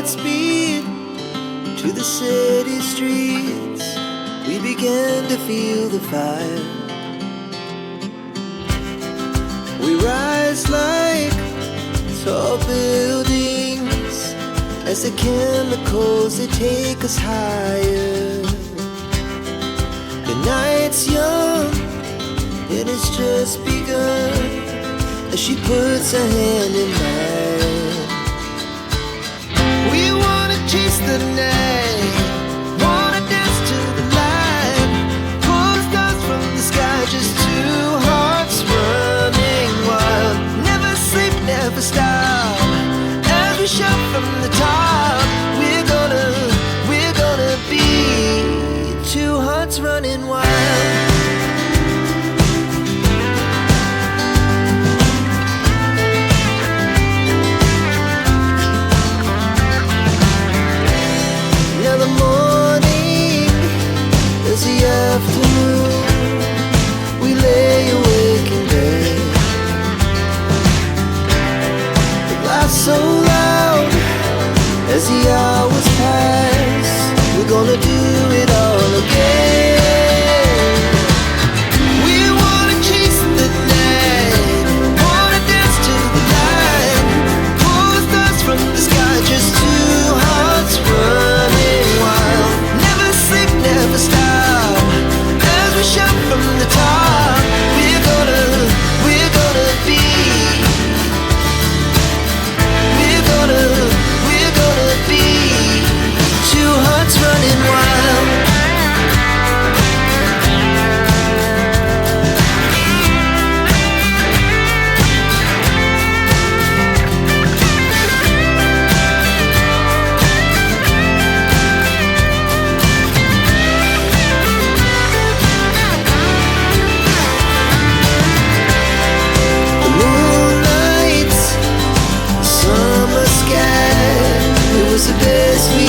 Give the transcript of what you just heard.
Godspeed to the city streets. We began to feel the fire. We rise like tall buildings as the chemicals, they take us higher. The night's young and it's just begun as she puts her hand in mine. We wanna chase the night, wanna dance to the light, pull the stars from the sky, just two hearts running wild. Never sleep, never stop, as we shout from the top. We're gonna be two hearts running wild. Now the morning is the afternoon. We lay awake in bed. The laughs so loud as the hours pass. We're gonna do it all again. We wanna chase the night, wanna dance to the light, pull the stars from the sky, just two hearts running wild. Never sleep, never stop, as we shout from the top. We're gonna be, we're gonna be two hearts running wild. The moonlight, summer sky, it was the best we